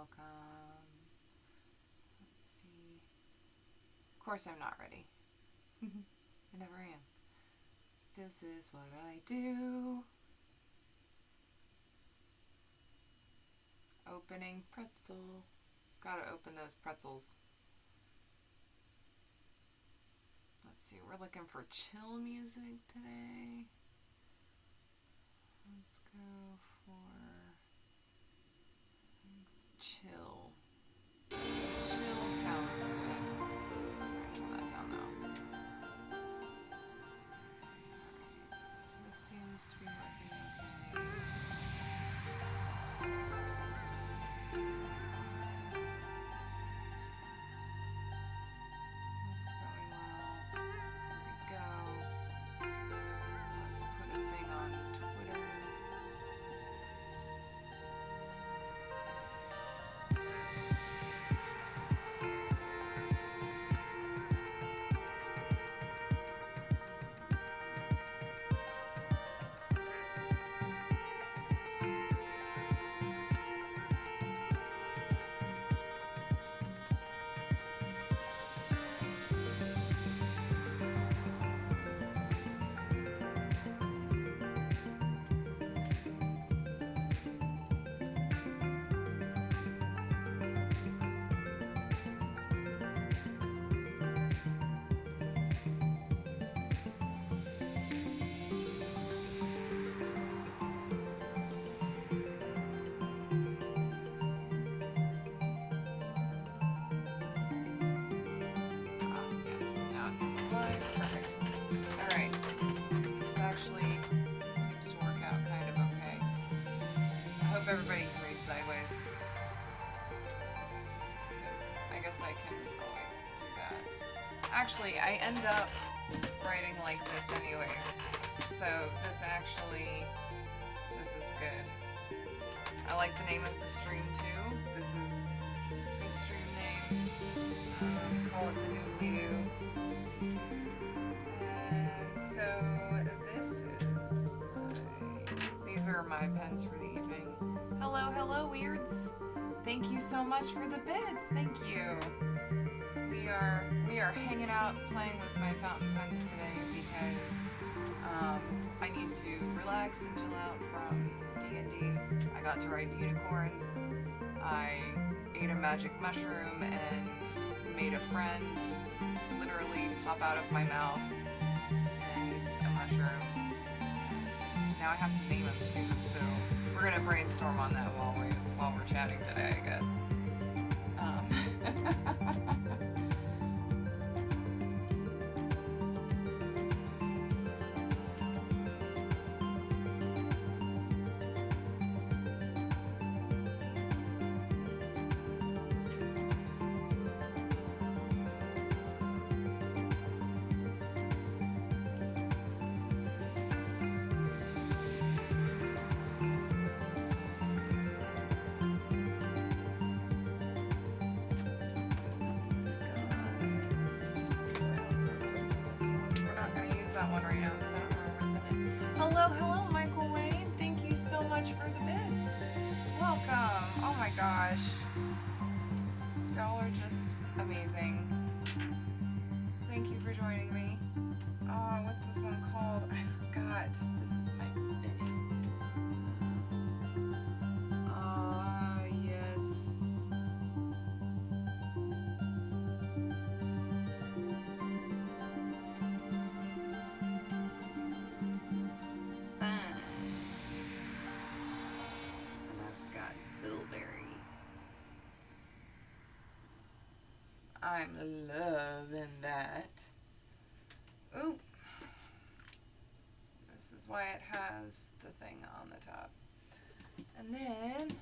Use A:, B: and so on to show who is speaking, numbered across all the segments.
A: welcome. Let's see. Of course I'm not ready. I never am. This is what I do. Opening pretzel. Gotta open those pretzels. Let's see, we're looking for chill music today. Let's go for chill. Chill sounds good. Alright, turn that down though. Alright, this seems to be working okay. That's going well. There we go. Let's put a thing on Twitter. Yes, now it says live. Perfect. Alright. This actually seems to work out kind of okay. I hope everybody can read sideways. Because I guess I can always do that. Actually, I end up writing like this anyways. So this is good. I like the name of the stream too. This is a good stream name. Call it the Noodly Doo. And so these are my pens for the evening. Hello, weirds. Thank you so much for the bids. Thank you. We are hanging out playing with my fountain pens today because I need to relax and chill out from D&D. I got to ride unicorns. I ate a magic mushroom and made a friend literally pop out of my mouth, and he's a mushroom. Now I have to name him too, so we're gonna brainstorm on that while we're chatting today, I guess. Hello, Michael Wayne. Thank you so much for the bits. Welcome. Oh my gosh. Y'all are just amazing. Thank you for joining me. What's this one called? I forgot. This is my Benny. Yes. I'm loving that. Ooh. This is why it has the thing on the top. And then,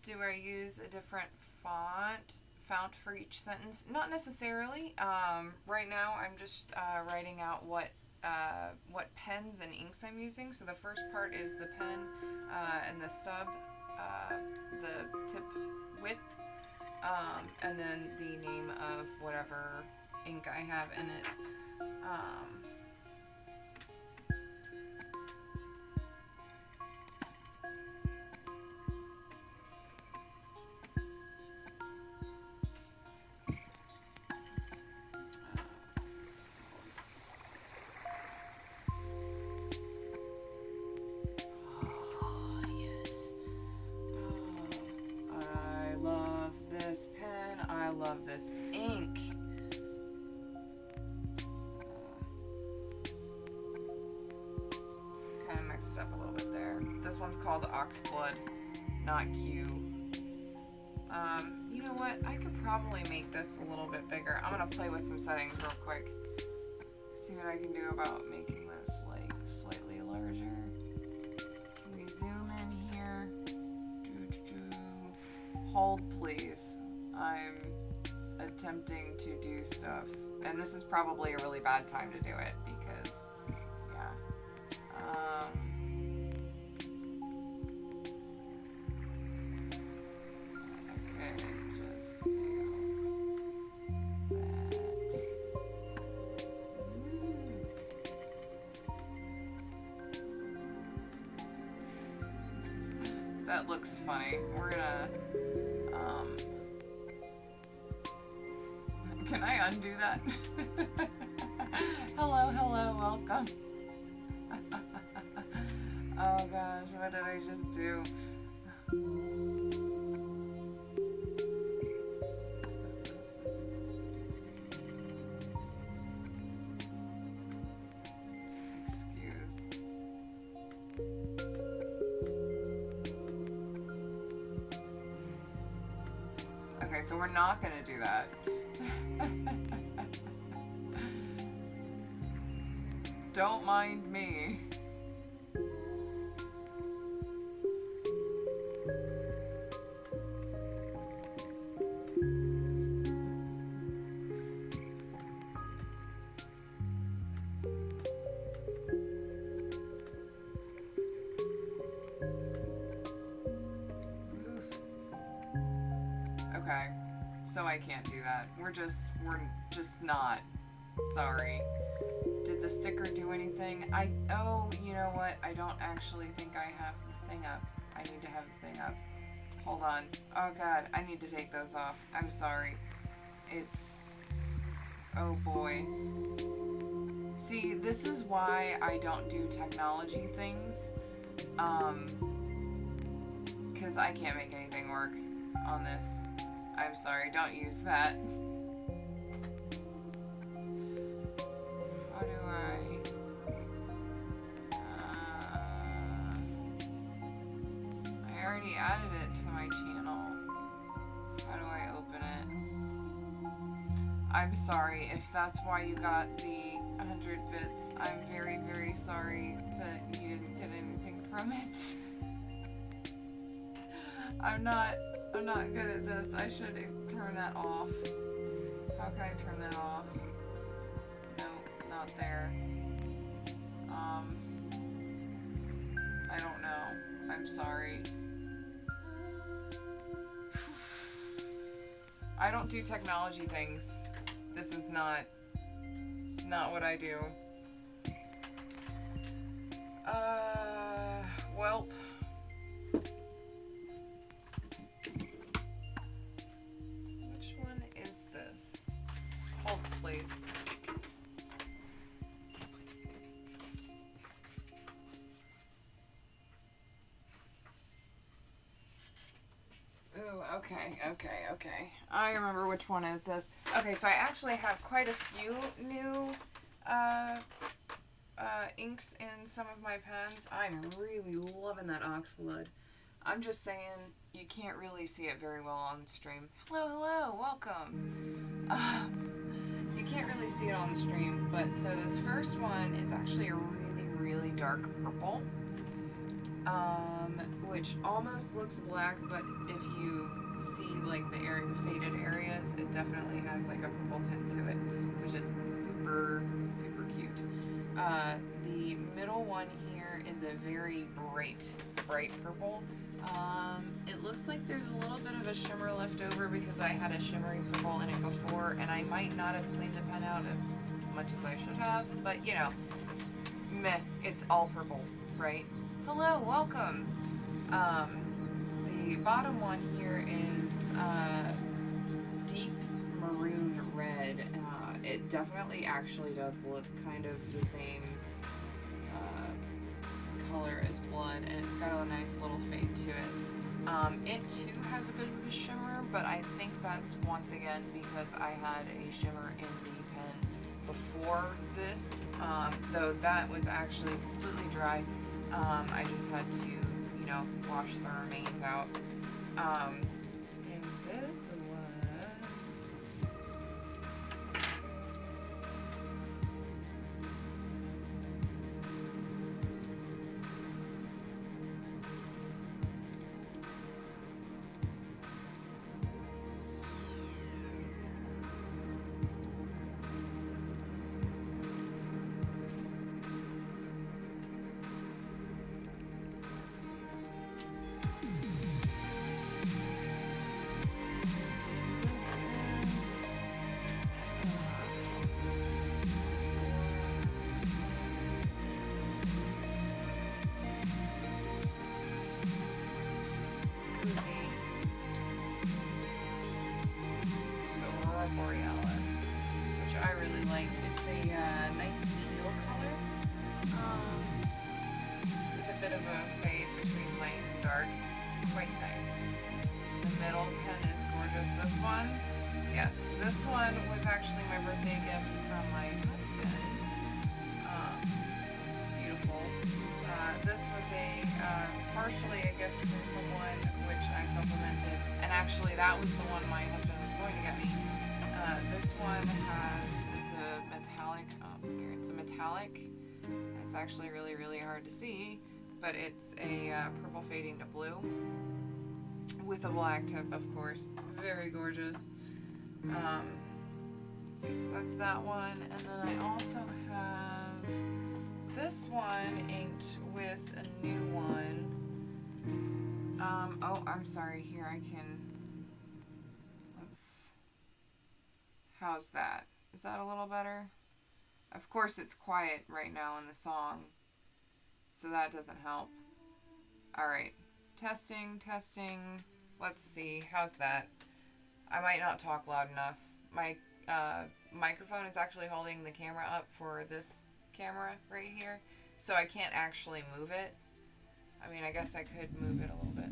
A: do I use a different font for each sentence? Not necessarily. Right now I'm just writing out what pens and inks I'm using. So the first part is the pen and the stub, the tip width. And then the name of whatever ink I have in it. mixed up a little bit there. This one's called Oxblood, not Q. You know what? I could probably make this a little bit bigger. I'm gonna play with some settings real quick. See what I can do about making this like slightly larger. Can we zoom in here? Hold please. I'm attempting to do stuff. And this is probably a really bad time to do it because, yeah. Okay, just do that. That looks funny. We're gonna, can I undo that? Hello, welcome. Oh gosh, what did I just do? Excuse. Okay, so we're not gonna do that. Don't mind me. Okay, so I can't do that. We're just not. Sorry. Did the sticker do anything? Oh, you know what? I don't actually think I have the thing up. I need to have the thing up. Hold on. Oh god, I need to take those off. I'm sorry. It's, oh boy. See, this is why I don't do technology things. Because I can't make anything work on this. I'm sorry, don't use that. How do I already added it to my channel. How do I open it? I'm sorry if that's why you got the 100 bits. I'm very, very sorry that you didn't get anything from it. I'm not good at this. I should turn that off. How can I turn that off? No, not there. I don't know. I'm sorry. I don't do technology things. This is not what I do. Welp. Which one is this? Hold, please. Ooh, okay. I remember which one is this. Okay, so I actually have quite a few new inks in some of my pens. I'm really loving that Oxblood. I'm just saying, you can't really see it very well on stream. Hello, welcome. You can't really see it on the stream, but so this first one is actually a really, really dark purple. Which almost looks black, but if you see like the faded areas, it definitely has like a purple tint to it, which is super, super cute. The middle one here is a very bright purple. It looks like there's a little bit of a shimmer left over because I had a shimmery purple in it before, and I might not have cleaned the pen out as much as I should have, but you know, meh, it's all purple, right? Hello, welcome. The bottom one here is deep maroon red. It definitely actually does look kind of the same color as blood, and it's got a nice little fade to it. It too has a bit of a shimmer, but I think that's once again because I had a shimmer in the pen before this, though that was actually completely dry. I just had to, you know, wash the remains out. And this one. This one was actually my birthday gift from my husband. Beautiful. This was partially a gift from someone which I supplemented, and actually that was the one my husband was going to get me. This one it's a metallic, here it's a metallic. It's actually really, really hard to see, but it's a purple fading to blue with a black tip, of course. Very gorgeous. So that's that one, and then I also have this one inked with a new one. Oh, I'm sorry, here I can, how's that? Is that a little better? Of course it's quiet right now in the song, so that doesn't help. Alright, testing, let's see, how's that? I might not talk loud enough. My microphone is actually holding the camera up for this camera right here, so I can't actually move it. I mean, I guess I could move it a little bit.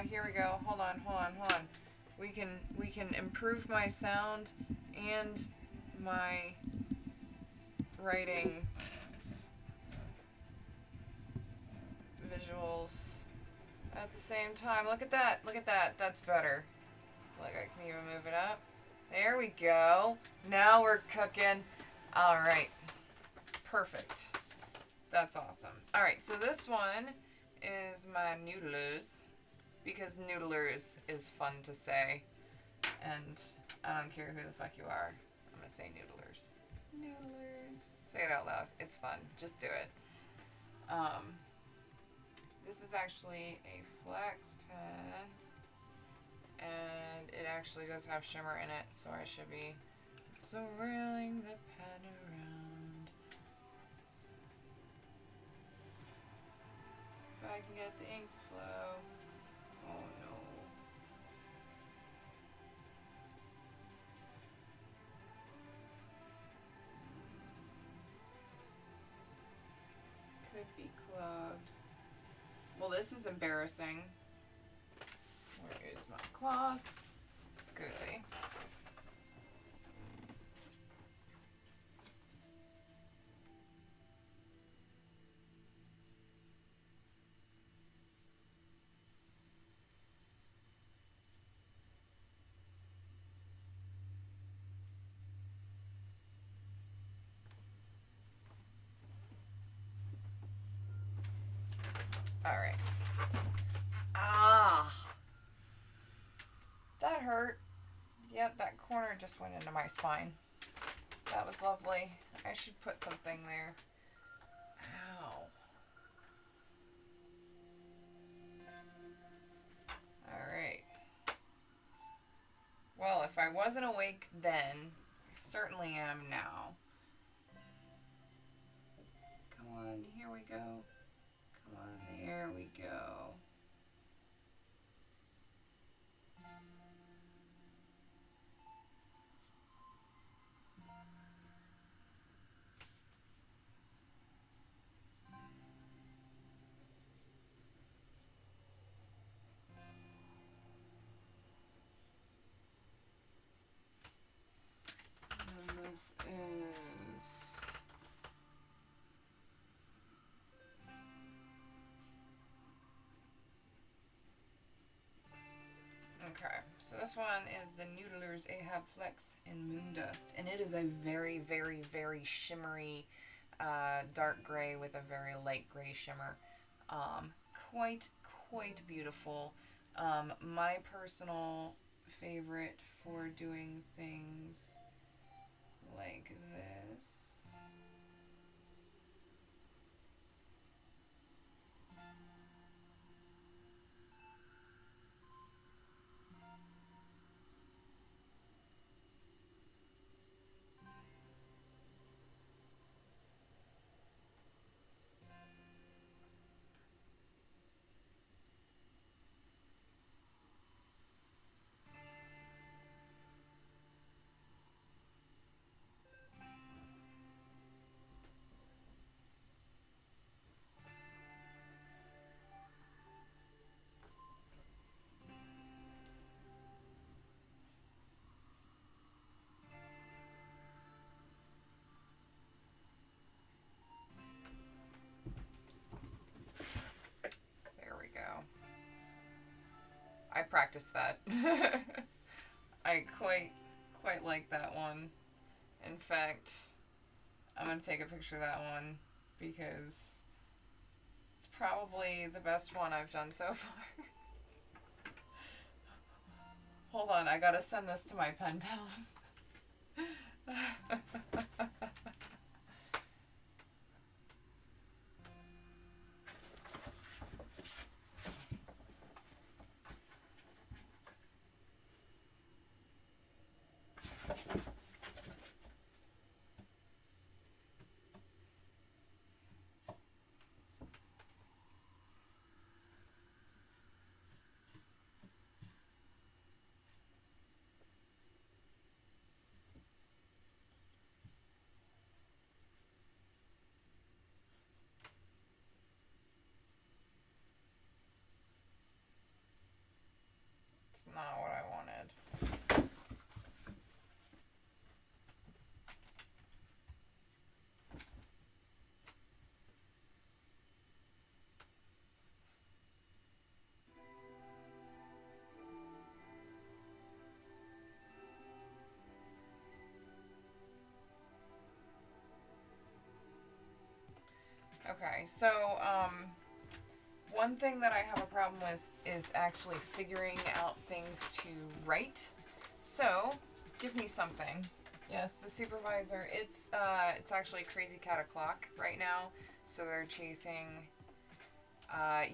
A: Here we go. Hold on. We can improve my sound and my writing visuals at the same time. Look at that. That's better. Like, I can even move it up. There we go. Now we're cooking. All right. Perfect. That's awesome. All right, so this one is my noodlers, because noodlers is fun to say, and I don't care who the fuck you are. I'm gonna say noodlers. Noodlers. Say it out loud. It's fun. Just do it. This is actually a flex pen, and it actually does have shimmer in it, so I should be swirling the pen around. If I can get the ink to flow. Oh no. Could be clogged. Well, this is embarrassing. Where is my cloth? Scusi. All right. That hurt. Yep, that corner just went into my spine. That was lovely. I should put something there. Ow. All right. Well, if I wasn't awake then, I certainly am now. Come on, here we go. Come on, there we go. And this is So this one is the Noodlers Ahab Flex in Moondust, and it is a very, very, very shimmery dark gray with a very light gray shimmer. Quite, quite beautiful. My personal favorite for doing things like this. There we go. I practiced that. I quite like that one. In fact, I'm going to take a picture of that one because it's probably the best one I've done so far. Hold on, I gotta send this to my pen pals. It's not what I wanted. Okay, so one thing that I have a problem with is actually figuring out things to write. So, give me something. Yes, the supervisor. It's actually Crazy Cat O'Clock right now. So they're chasing.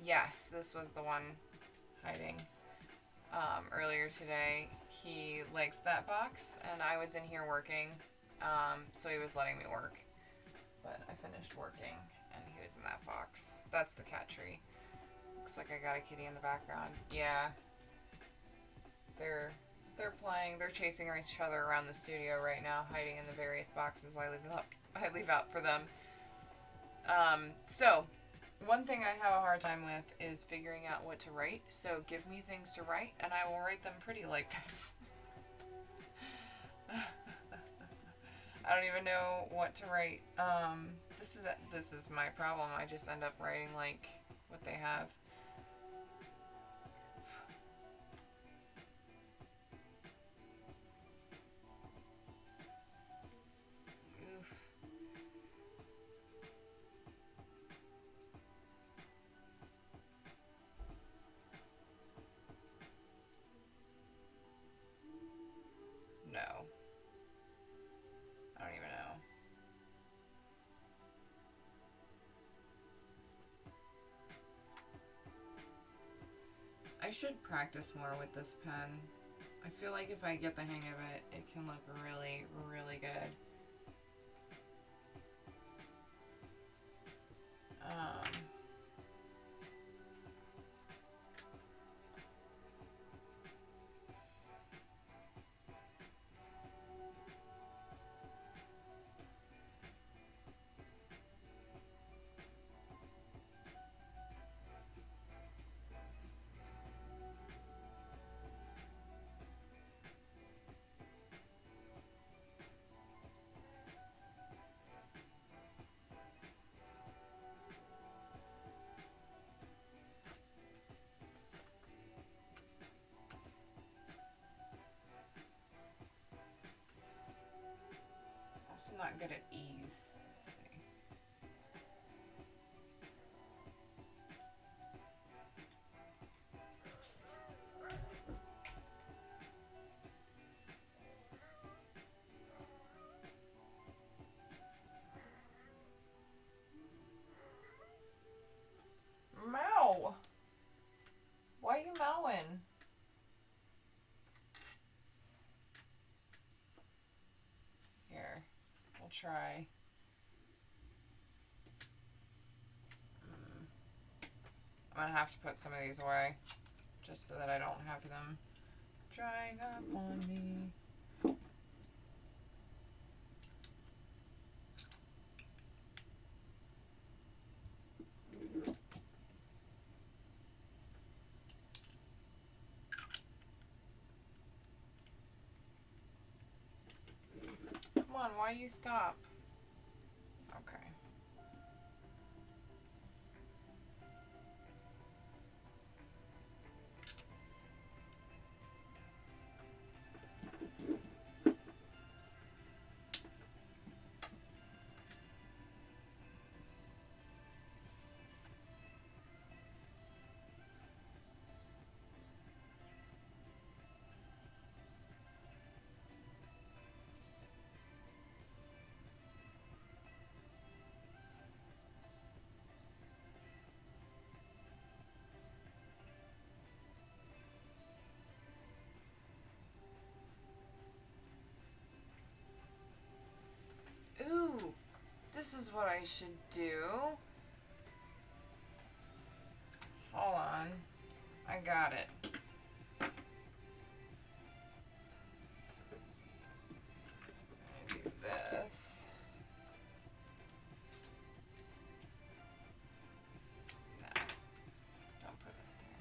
A: Yes, this was the one hiding. Earlier today, he likes that box, and I was in here working. So he was letting me work, but I finished working, and he was in that box. That's the cat tree. Looks like I got a kitty in the background. Yeah. They're playing. They're chasing each other around the studio right now, hiding in the various boxes I leave out for them. So one thing I have a hard time with is figuring out what to write. So give me things to write, and I will write them pretty like this. I don't even know what to write. This is my problem. I just end up writing like what they have. Oof. No. I don't even know. I should practice more with this pen. I feel like if I get the hang of it, it can look really, really good. not good at E's. Let's see. Meow! Why are you mowing? Here, we'll try. I'm gonna have to put some of these away just so that I don't have them drying up on me. Come on, why you stop? Okay. Ooh, this is what I should do. Hold on. I got it. I'm gonna do this. No, don't put it there.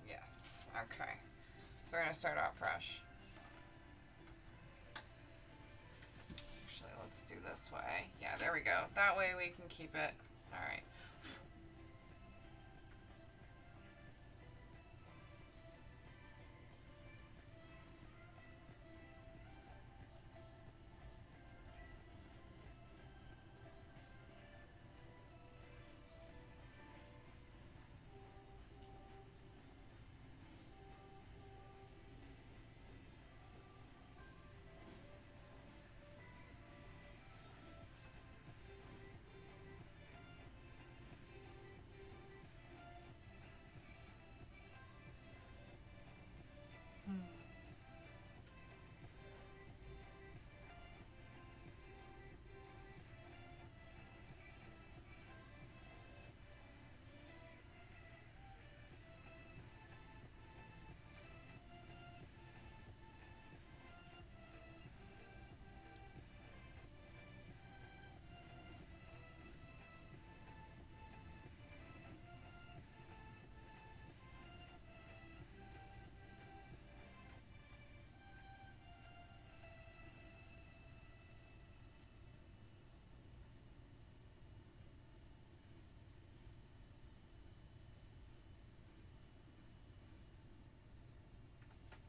A: Yes. Okay. So we're gonna start out fresh. Actually, let's do this way. Yeah, there we go. That way we can keep it. All right.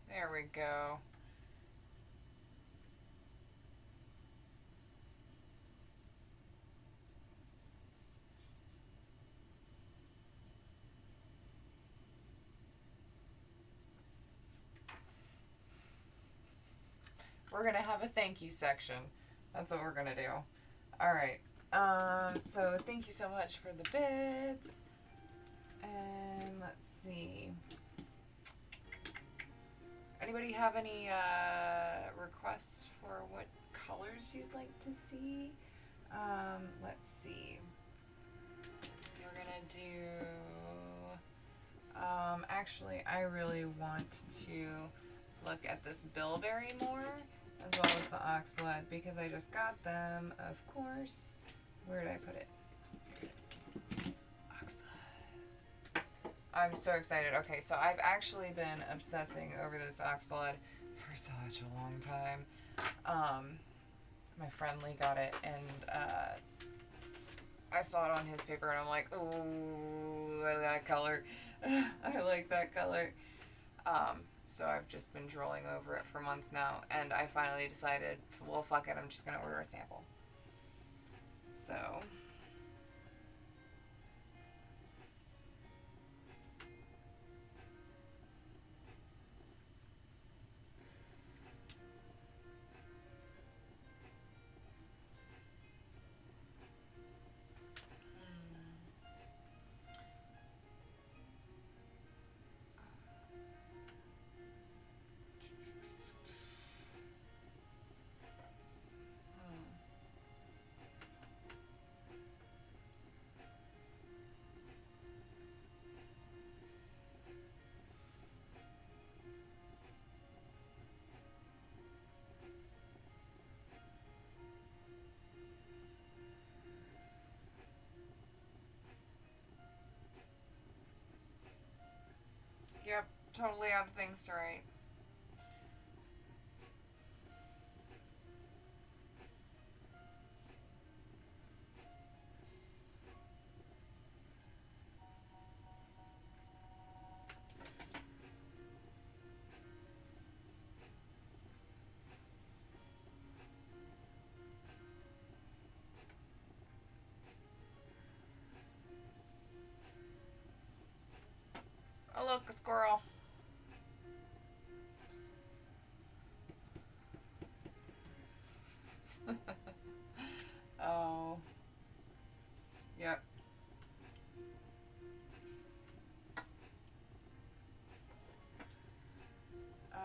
A: There we go. We're gonna have a thank you section. That's what we're gonna do. All right. So thank you so much for the bits. And let's see. Anybody have any requests for what colors you'd like to see? Let's see. We're gonna do. Actually, I really want to look at this bilberry more, as well as the oxblood, because I just got them, of course. Where did I put it? Here it is. Oxblood. I'm so excited. Okay, so I've actually been obsessing over this oxblood for such a long time. My friend Lee got it, and I saw it on his paper, and I'm like, ooh, I like that color. I like that color. So I've just been drooling over it for months now, and I finally decided, well, fuck it, I'm just gonna order a sample. So. Yep, totally out of things to write. Oh, look, a squirrel. Oh. Yep. Um.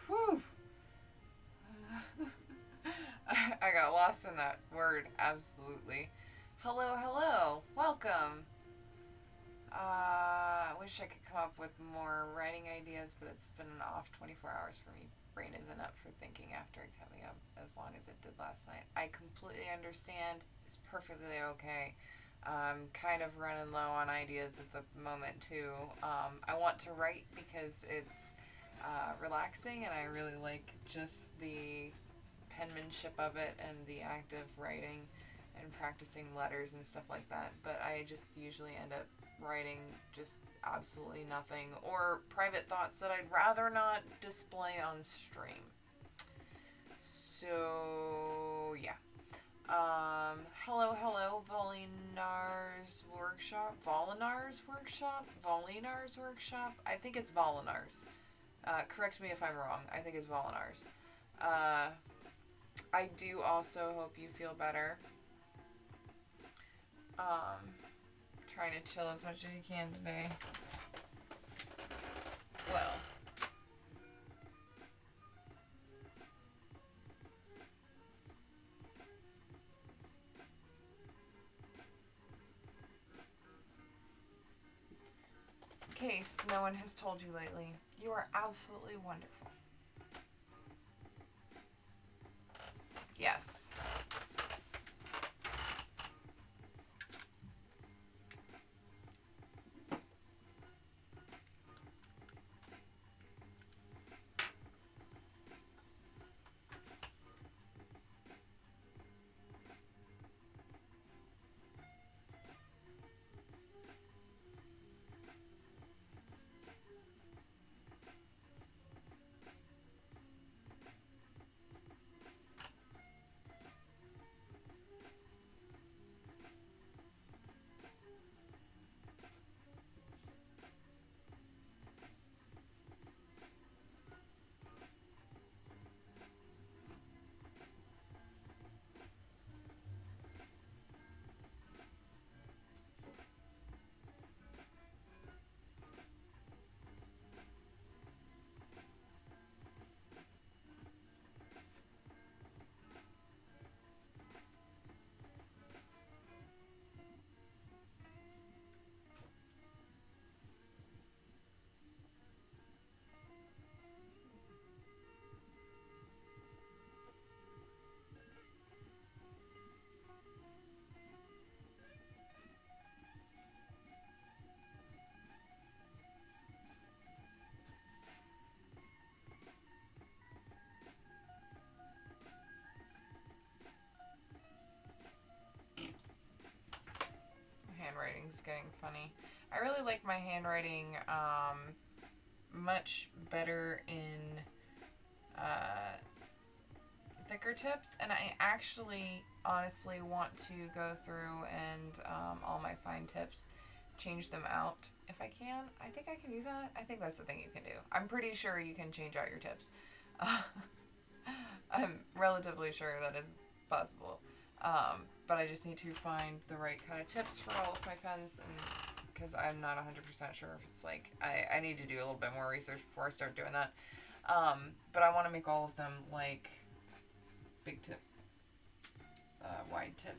A: Whew. I got lost in that word, absolutely. Hello, hello. Welcome. I wish I could come up with more writing ideas, but it's been an off 24 hours for me. Brain isn't up for thinking after coming up as long as it did last night. I completely understand. It's perfectly okay. Kind of running low on ideas at the moment too. I want to write because it's relaxing, and I really like just the penmanship of it and the act of writing and practicing letters and stuff like that. But I just usually end up writing just absolutely nothing, or private thoughts that I'd rather not display on stream. So yeah. Hello, hello, Volinar's workshop. I think it's Volinar's. Correct me if I'm wrong. I think it's Volinar's. I do also hope you feel better. Try to chill as much as you can today. Well. In case no one has told you lately, you are absolutely wonderful. Yes. Handwriting's getting funny. I really like my handwriting much better in thicker tips, and I actually honestly want to go through and all my fine tips, change them out if I can. I think I can do that. I think that's the thing you can do. I'm pretty sure you can change out your tips. I'm relatively sure that is possible. But I just need to find the right kind of tips for all of my pens, and because I'm not 100% sure if it's like, I need to do a little bit more research before I start doing that. But I want to make all of them like big tip, wide tip,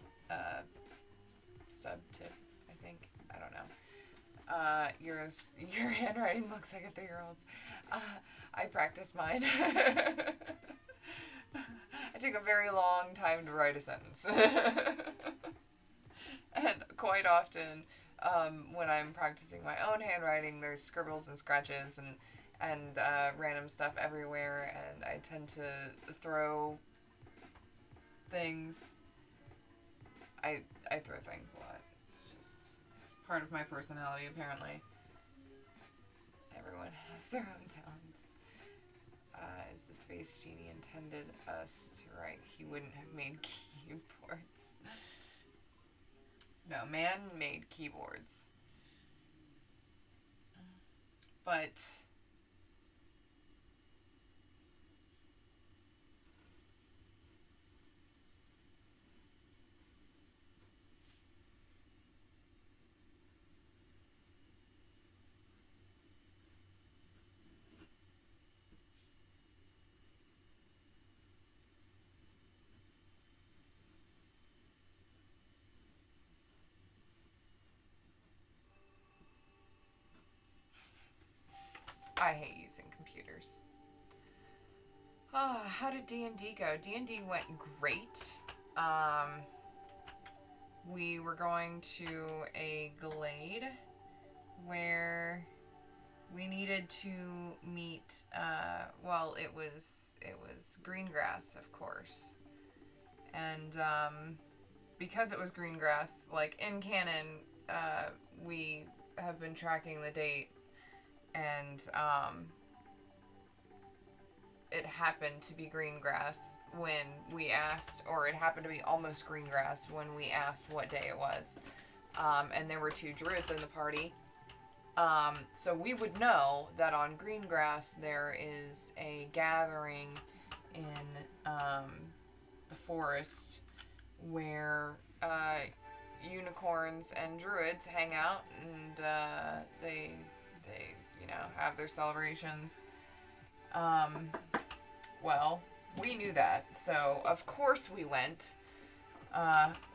A: stub tip, I think. I don't know. Your handwriting looks like a 3-year-old's. I practice mine. I take a very long time to write a sentence. And quite often, when I'm practicing my own handwriting, there's scribbles and scratches and random stuff everywhere, and I tend to throw things. I throw things a lot. It's part of my personality, apparently. Everyone has their own talents. Is the Space Genie intended us to write? He wouldn't have made keyboards. No, man made keyboards. But I hate using computers. How did D&D go? D&D went great. We were going to a glade where we needed to meet, well, it was green grass, of course. And because it was green grass, like in canon, we have been tracking the date, and it happened to be green grass when we asked, or it happened to be almost green grass when we asked what day it was. And there were 2 druids in the party. So we would know that on green grass there is a gathering in the forest where unicorns and druids hang out, and they you know, have their celebrations. Well, we knew that, so of course we went.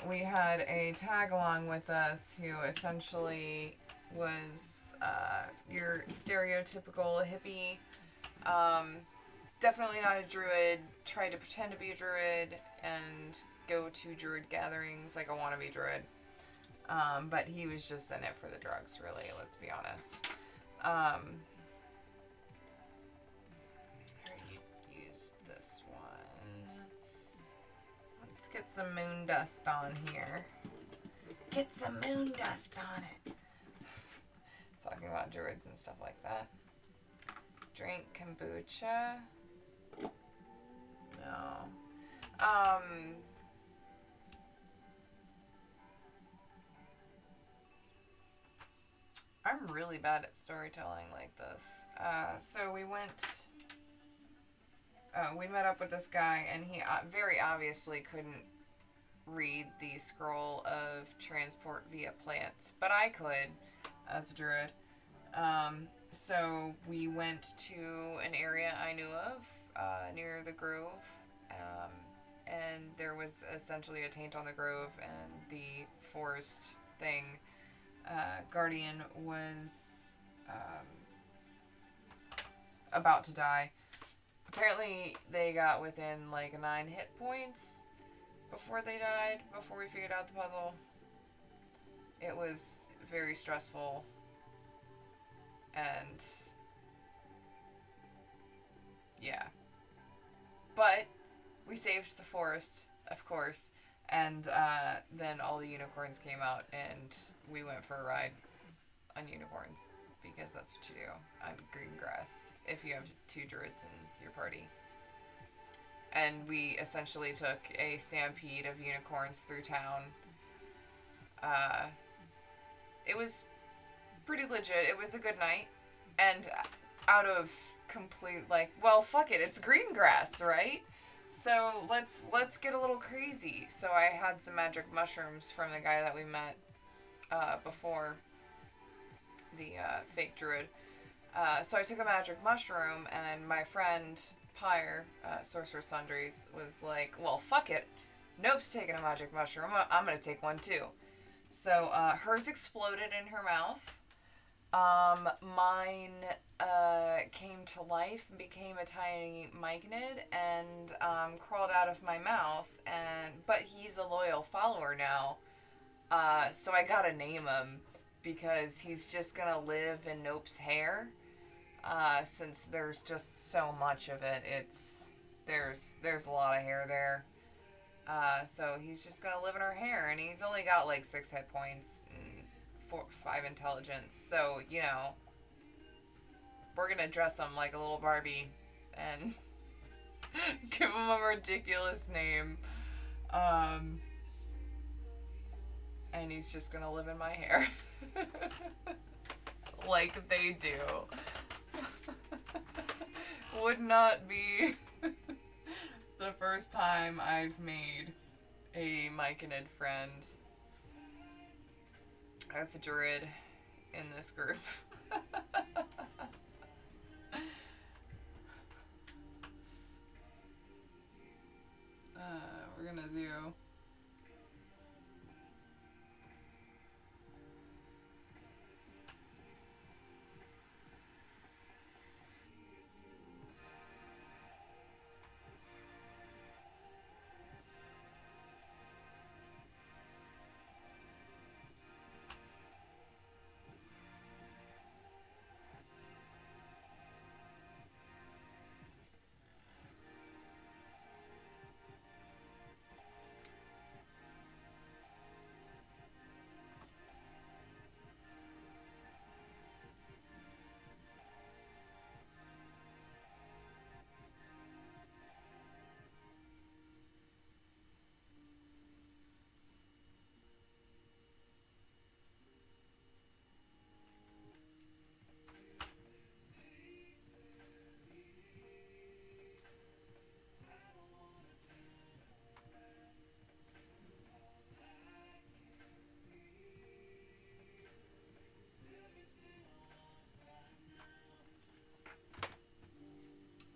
A: We had a tag along with us who essentially was your stereotypical hippie. Definitely not a druid. Tried to pretend to be a druid and go to druid gatherings like a wannabe druid. But he was just in it for the drugs, really. Let's be honest. Use this one. Let's get some moon dust on here. Get some moon dust on it. Talking about druids and stuff like that. Drink kombucha. No. I'm really bad at storytelling like this. So we went. We met up with this guy, and he very obviously couldn't read the scroll of transport via plants, but I could, as a druid. So we went to an area I knew of, near the grove, and there was essentially a taint on the grove, and the forest thing, guardian was about to die. Apparently they got within like 9 hit points before they died, before we figured out the puzzle. It was very stressful, and yeah. But we saved the forest, of course, and then all the unicorns came out, and we went for a ride on unicorns, because that's what you do on green grass if you have 2 druids in your party. And we essentially took a stampede of unicorns through town. It was pretty legit. It was a good night, and out of complete, like, well, fuck it, it's green grass, right? So let's get a little crazy. So I had some magic mushrooms from the guy that we met before, the fake druid. So I took a magic mushroom, and my friend Pyre, Sorcerer Sundries, was like, well, fuck it. Nope's taking a magic mushroom. I'm going to take one too. So hers exploded in her mouth. Mine came to life and became a tiny myconid and crawled out of my mouth. But he's a loyal follower now. So I gotta name him, because he's just gonna live in Nope's hair. Since there's just so much of it, there's a lot of hair there. So he's just gonna live in her hair, and he's only got like 6 hit points and 5 intelligence. So, you know, we're gonna dress him like a little Barbie and give him a ridiculous name. And he's just gonna live in my hair. Like they do. Would not be the first time I've made a myconid friend as a druid in this group. We're gonna do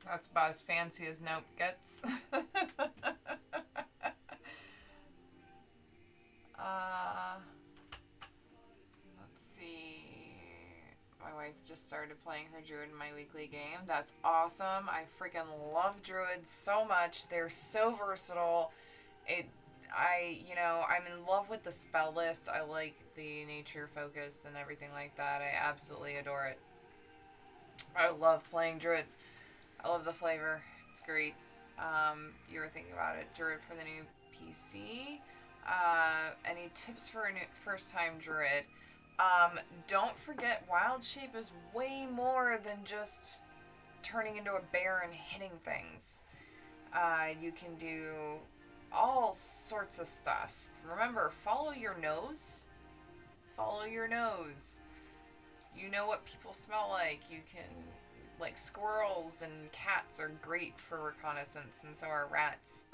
A: That's about as fancy as Nope gets. uh, let's see. My wife just started playing her druid in my weekly game. That's awesome. I freaking love druids so much. They're so versatile. It I'm in love with the spell list. I like the nature focus and everything like that. I absolutely adore it. I love playing druids. I love the flavor. It's great. You were thinking about it, druid for the new PC. Any tips for a new first time druid? Don't forget, wild shape is way more than just turning into a bear and hitting things. You can do all sorts of stuff. Remember, follow your nose. Follow your nose. You know what people smell like. You can, like, squirrels and cats are great for reconnaissance, and so are rats.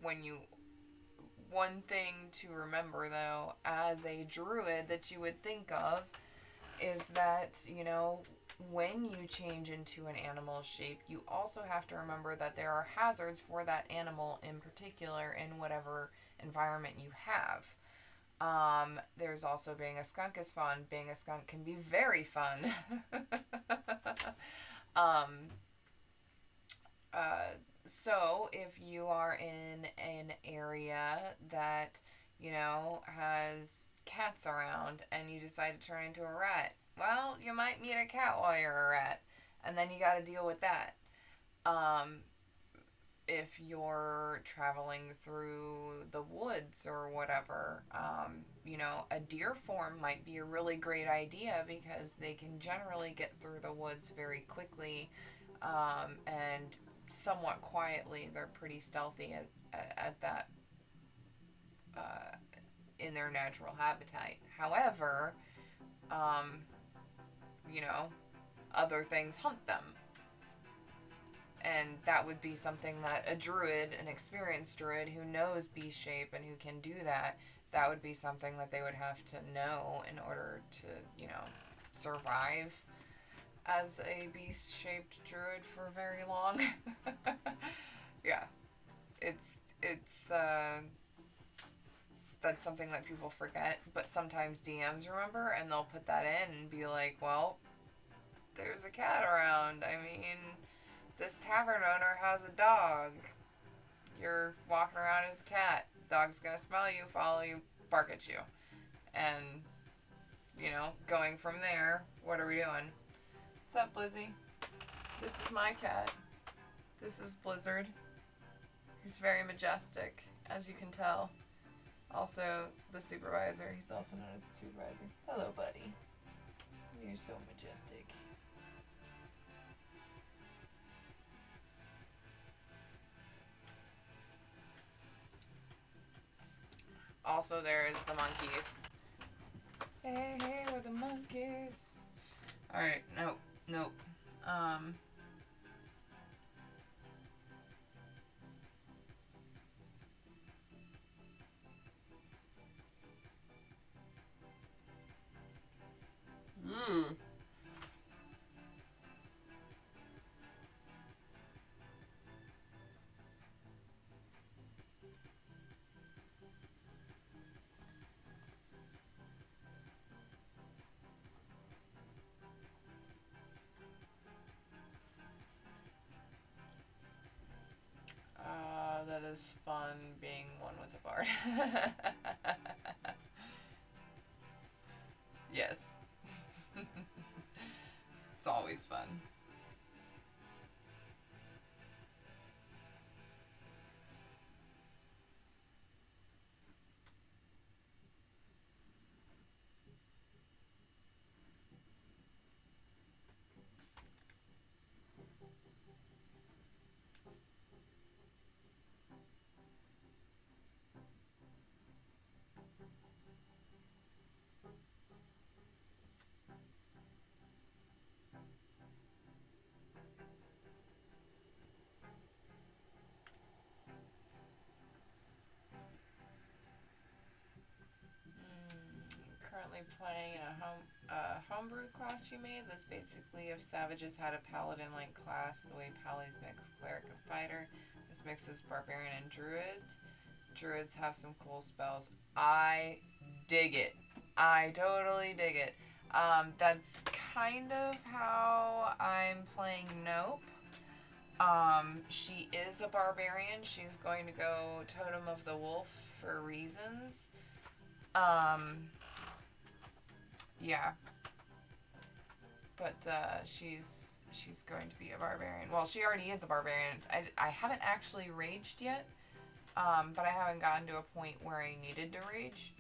A: When you One thing to remember, though, as a druid that you would think of is that, when you change into an animal shape, you also have to remember that there are hazards for that animal in particular in whatever environment you have. There's also being a skunk is fun. Being a skunk can be very fun. um, uh, so if you are in an area that, has cats around and you decide to turn into a rat, well, you might meet a cat while you're a rat. And then you got to deal with that. Um, if you're traveling through the woods or whatever, a deer form might be a really great idea because they can generally get through the woods very quickly, and somewhat quietly. They're pretty stealthy at that, uh, in their natural habitat. However, um, you know, other things hunt them. And that would be something that a druid, an experienced druid who knows beast shape and who can do that, that would be something that they would have to know in order to, survive as a beast shaped druid for very long. Yeah. It's that's something that people forget, but sometimes DMs remember and they'll put that in and be like, well, there's a cat around. I mean, this tavern owner has a dog. You're walking around as a cat. Dog's gonna smell you, follow you, bark at you. And, going from there, what are we doing? What's up, Blizzy? This is my cat. This is Blizzard. He's very majestic, as you can tell. Also, the supervisor. He's also known as the supervisor. Hello, buddy. You're so majestic. Also, there is the monkeys. Hey, hey, we're the monkeys. Alright, nope. Hmm. That is fun being one with a bard. Yes. It's always fun. Currently playing in a home homebrew class you made that's basically if savages had a paladin-like class, the way pallies mix cleric and fighter. This mixes barbarian and druids. Druids have some cool spells. I dig it. I totally dig it. That's kind of how I'm playing Nope. She is a barbarian. She's going to go Totem of the Wolf for reasons. Yeah. But she's going to be a barbarian. Well, she already is a barbarian. I haven't actually raged yet, but I haven't gotten to a point where I needed to rage.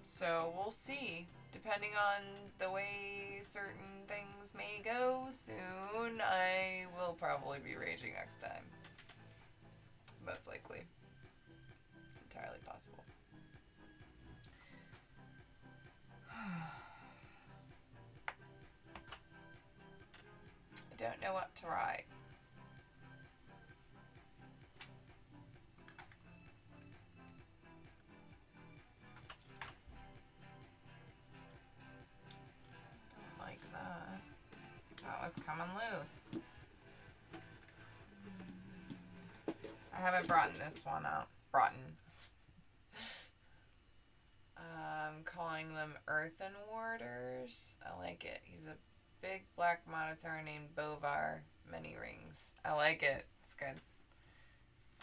A: So we'll see. Depending on the way certain things may go soon, I will probably be raging next time. Most likely. It's entirely possible. I don't know what to write. Don't like that. That was coming loose. I haven't brought this one out. Calling them Earthen Warders. I like it. He's a big black monitor named Bovar. Many rings. I like it. It's good.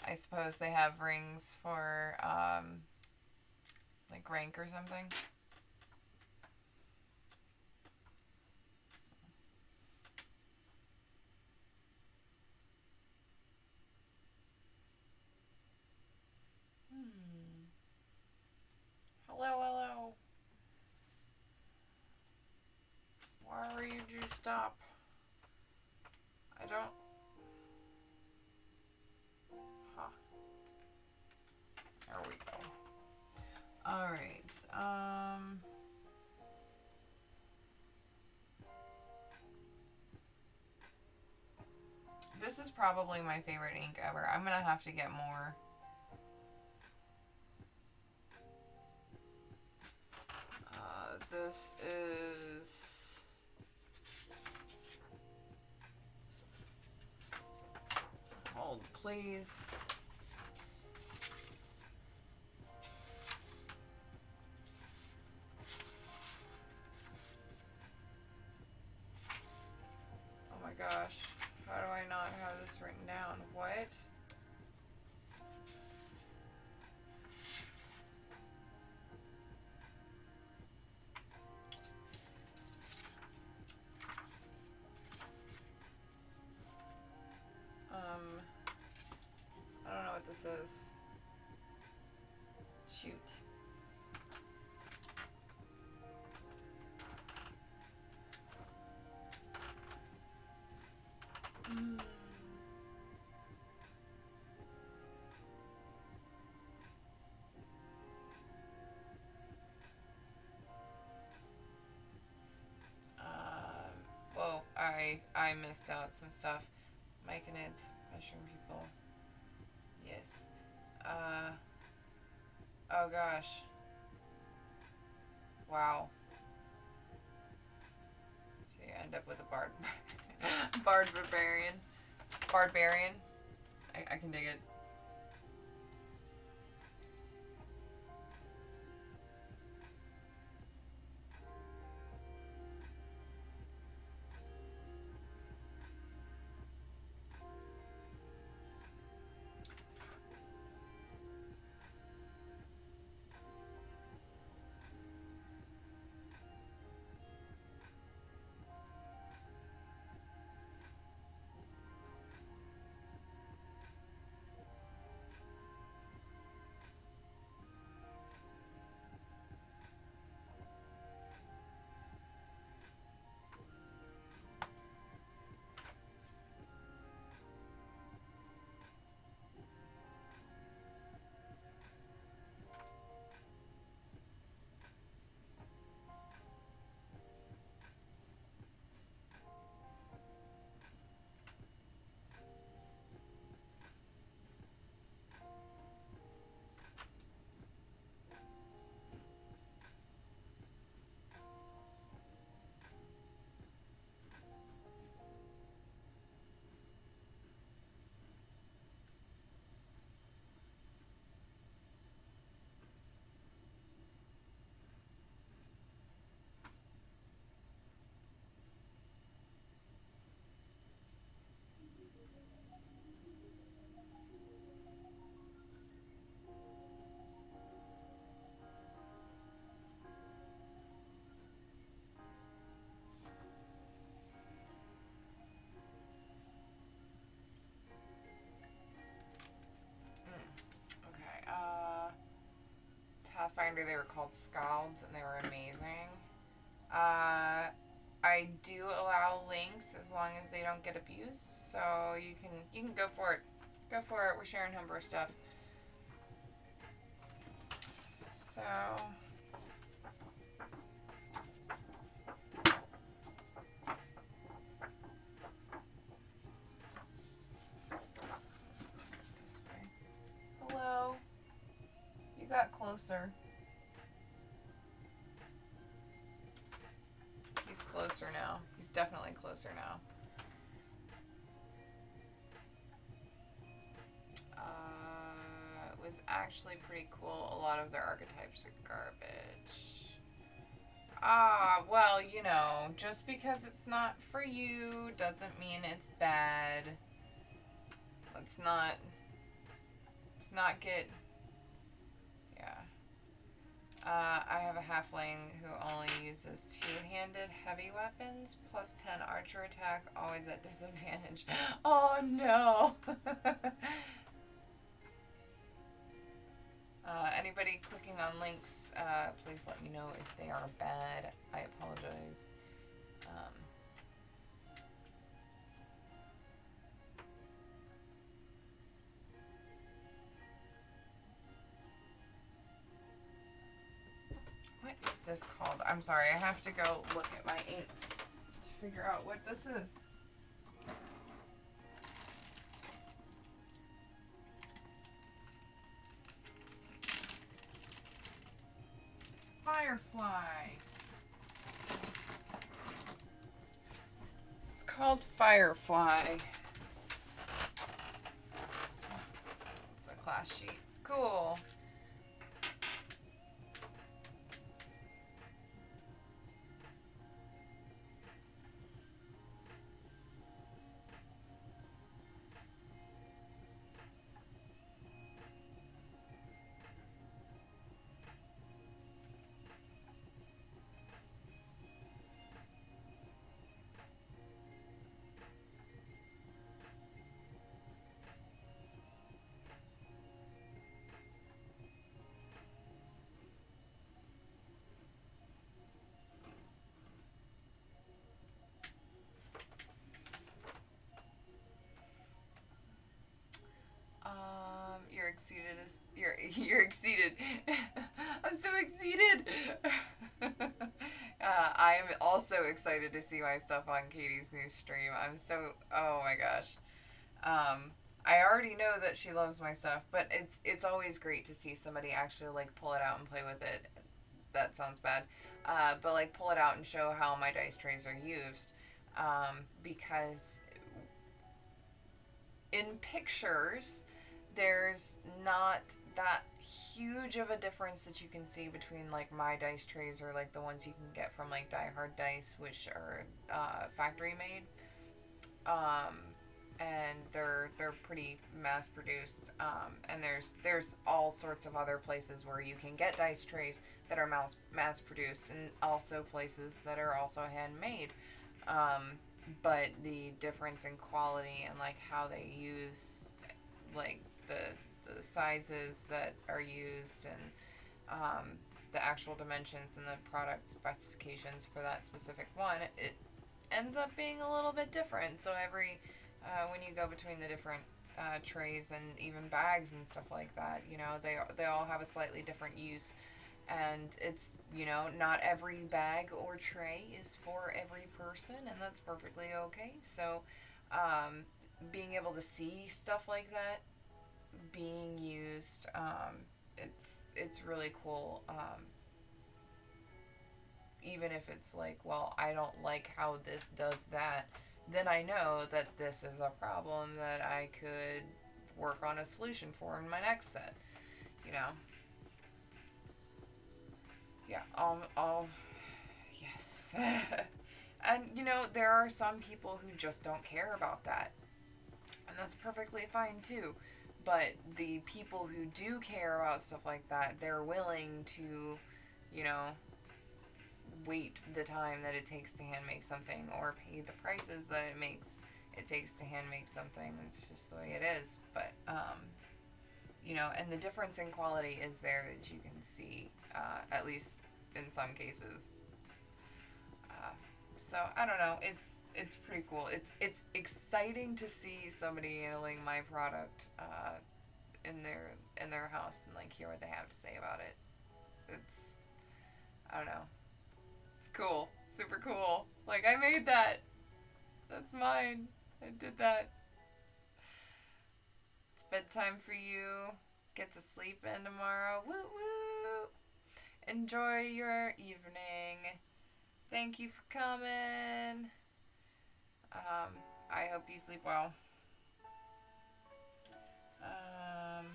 A: I suppose they have rings for, like rank or something. Hello. Why would you stop? I don't... Huh. There we go. Alright, this is probably my favorite ink ever. I'm gonna have to get more. This is... Hold, please. Oh my gosh. How do I not have this written down? What? I don't know what this is. Shoot. Whoa, I missed out some stuff. Myconids, mushroom people. Yes. Oh gosh. Wow. So you end up with a barbarian. I can dig it. binder. They were called Scalds, and they were amazing. I do allow links as long as they don't get abused, so you can go for it. Go for it. We're sharing homebrew stuff. So this way. Hello. You got closer. He's closer now. He's definitely closer now. It was actually pretty cool. A lot of their archetypes are garbage. Well, you know, just because it's not for you doesn't mean it's bad. Let's not get, yeah. I have a halfling who only uses two-handed heavy weapons, plus 10 archer attack, always at disadvantage. Oh no! Anybody clicking on links, please let me know if they are bad. I apologize. What is this called? I'm sorry, I have to go look at my inks to figure out what this is. Firefly. It's called Firefly. It's a class sheet. Cool. You're exceeded. You're exceeded. I'm so excited. I'm also excited to see my stuff on Katie's new stream. I'm so, oh my gosh. I already know that she loves my stuff, but it's always great to see somebody actually like pull it out and play with it. That sounds bad. But like pull it out and show how my dice trays are used. Because in pictures, there's not that huge of a difference that you can see between like my dice trays or like the ones you can get from like Die Hard Dice, which are factory made, and they're pretty mass produced, and there's all sorts of other places where you can get dice trays that are mass produced, and also places that are also handmade, but the difference in quality and like how they use like the sizes that are used, and the actual dimensions and the product specifications for that specific one, it ends up being a little bit different. So every when you go between the different trays and even bags and stuff like that, you know, they all have a slightly different use, and it's, you know, not every bag or tray is for every person, and that's perfectly okay. So being able to see stuff like that being used, it's really cool. Even if it's like, well, I don't like how this does that, then I know that this is a problem that I could work on a solution for in my next set, you know. Yeah, yes. And, you know, there are some people who just don't care about that, and that's perfectly fine too. But the people who do care about stuff like that, they're willing to, you know, wait the time that it takes to hand make something, or pay the prices that it takes to hand make something. It's just the way it is. But you know, and the difference in quality is there that you can see, at least in some cases. Uh, so I don't know. It's pretty cool. It's exciting to see somebody handling my product in their house and like hear what they have to say about it. It's I don't know. It's cool. Super cool. Like I made that. That's mine. I did that. It's bedtime for you. Get to sleep in tomorrow. Woo woo. Enjoy your evening. Thank you for coming. I hope you sleep well. Um,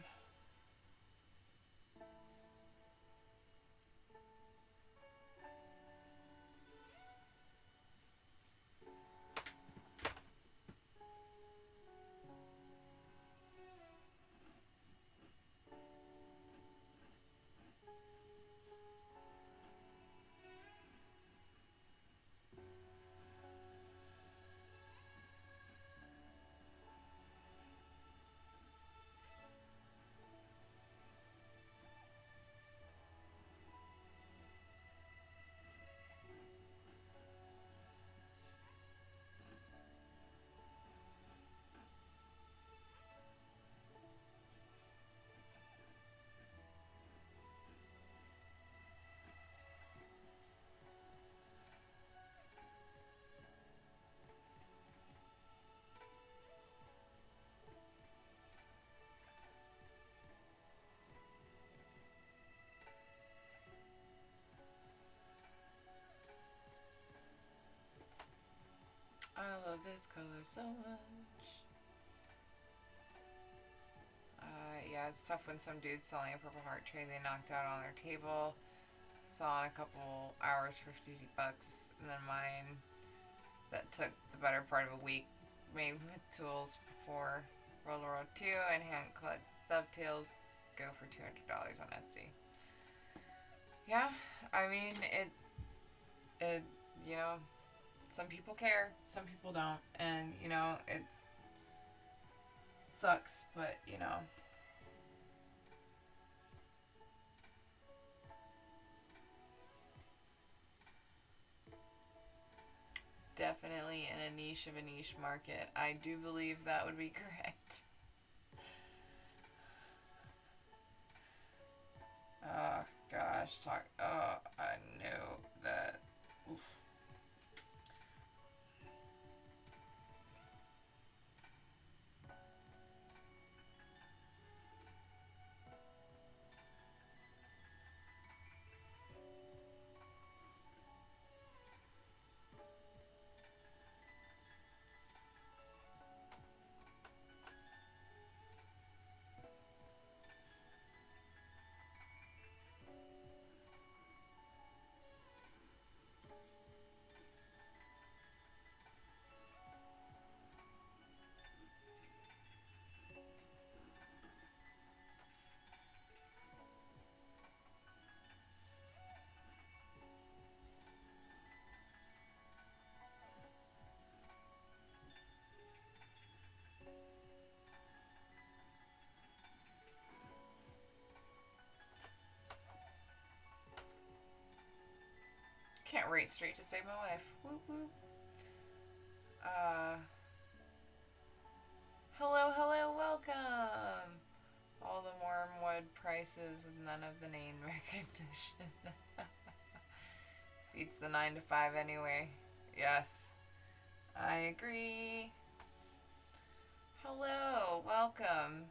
A: I love this color so much. Yeah, it's tough when some dude's selling a Purple Heart tray they knocked out on their table. Saw in a couple hours for $50, and then mine that took the better part of a week, made with tools before World War II and hand cut dovetails, go for $200 on Etsy. Yeah, I mean it you know, some people care, some people don't, and you know it sucks, but you know. Definitely in a niche of a niche market. I do believe that would be correct. Oh gosh, I knew that. Oof. Can't write straight to save my life. Whoop whoop. Uh, hello, welcome. All the wormwood prices with none of the name recognition. Beats the 9 to 5 anyway. Yes, I agree. Hello, welcome.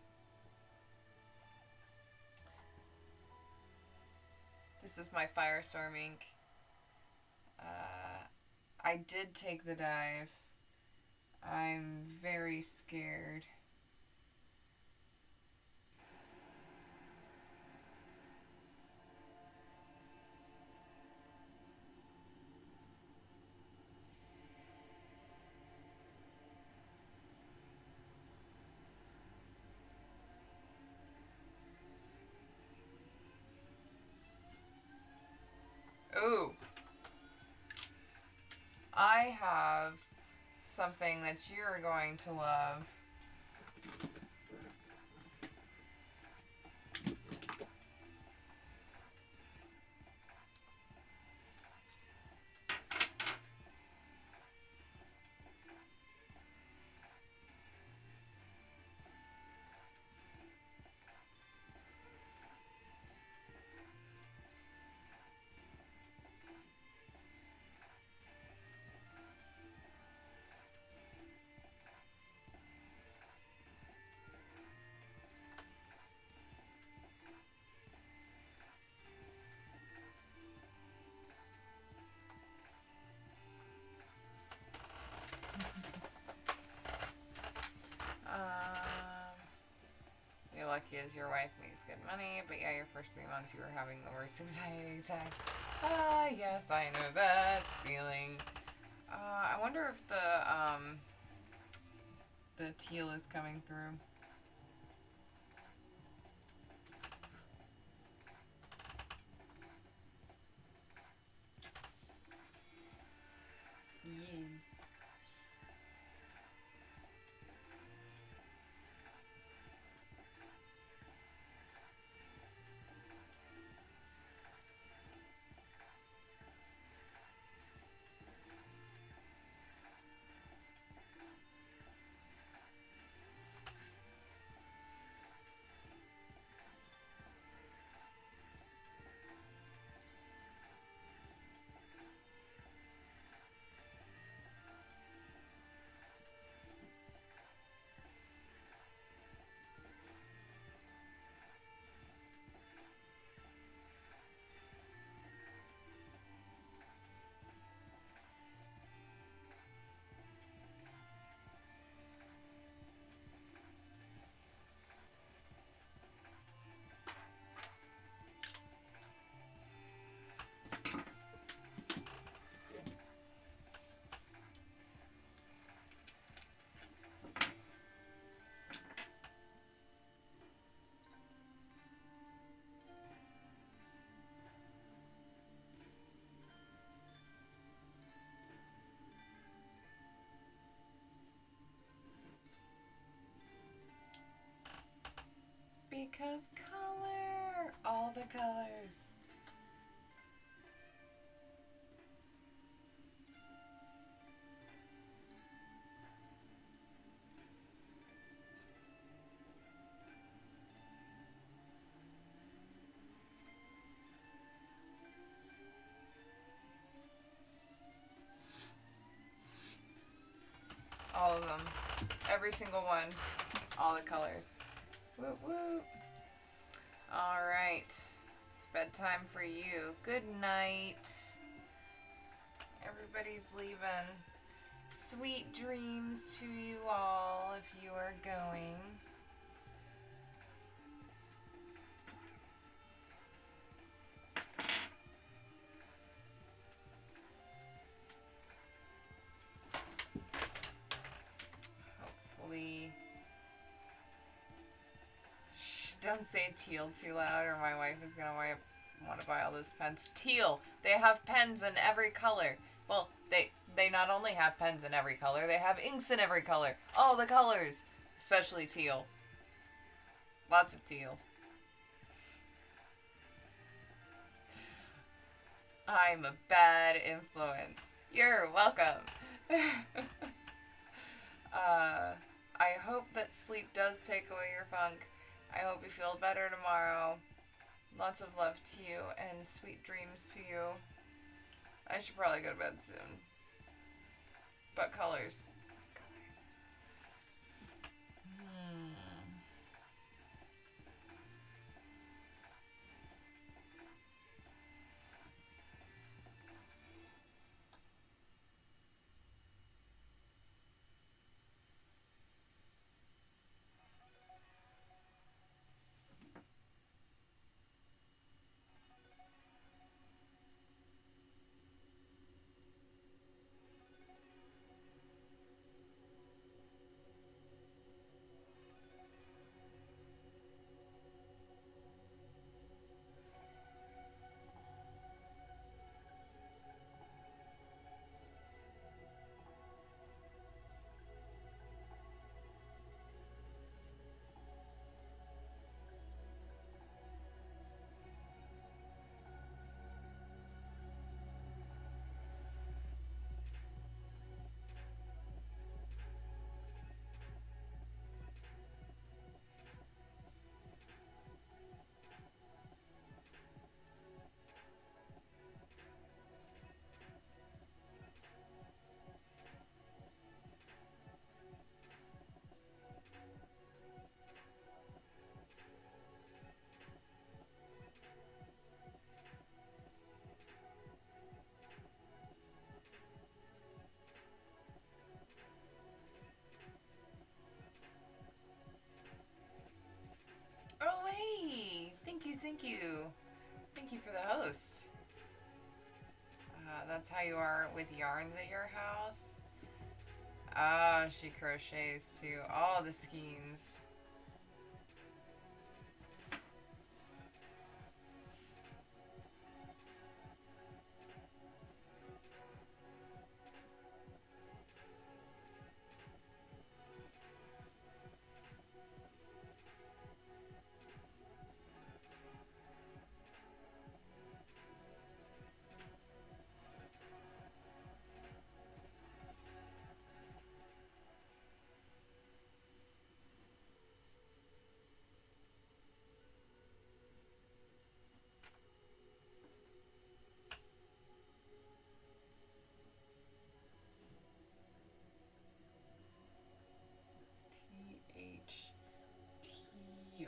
A: This is my Firestorm ink. I did take the dive. I'm very scared. Ooh. I have something that you're going to love. is your wife makes good money, but yeah, your first 3 months you were having the worst anxiety attacks. Yes, I know that feeling. I wonder if the teal is coming through. Yes. Because color, all the colors. All of them. Every single one. All the colors. Woot woot. Alright. It's bedtime for you. Good night. Everybody's leaving. Sweet dreams to you all if you are going. Hopefully. Shh, don't say teal too loud or my wife is gonna want to buy all those pens. Teal! They have pens in every color. Well, they not only have pens in every color, they have inks in every color. All the colors. Especially teal. Lots of teal. I'm a bad influence. You're welcome. I hope that sleep does take away your funk. I hope you feel better tomorrow. Lots of love to you and sweet dreams to you. I should probably go to bed soon. But colors. Thank you. Thank you for the host. That's how you are with yarns at your house? Ah, she crochets too. All the skeins. THTR.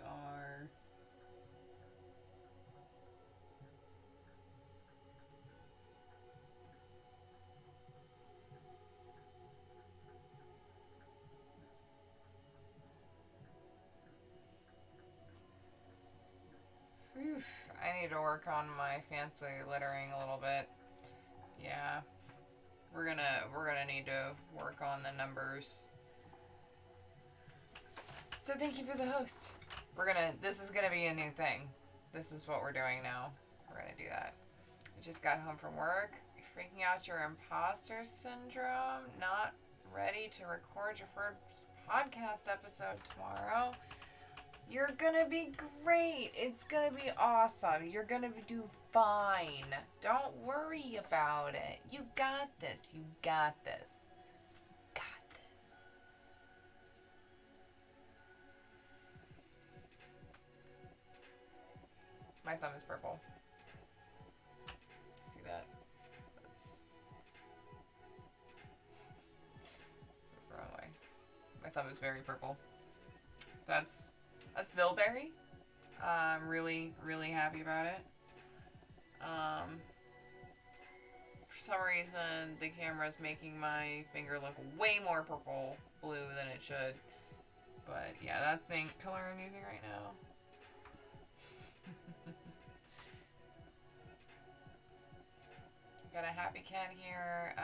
A: Oof, I need to work on my fancy lettering a little bit. Yeah. We're gonna need to work on the numbers. So thank you for the host. This is gonna be a new thing. This is what we're doing now. We're gonna do that. I just got home from work. Freaking out your imposter syndrome. Not ready to record your first podcast episode tomorrow. You're gonna be great. It's gonna be awesome. You're gonna do fine. Don't worry about it. You got this. You got this. Got this. My thumb is purple. See that? That's wrong way. My thumb is very purple. That's bilberry. I'm really, really happy about it. For some reason, the camera's making my finger look way more purple blue than it should. But yeah, that thing, color I'm using right now. Got a happy cat here.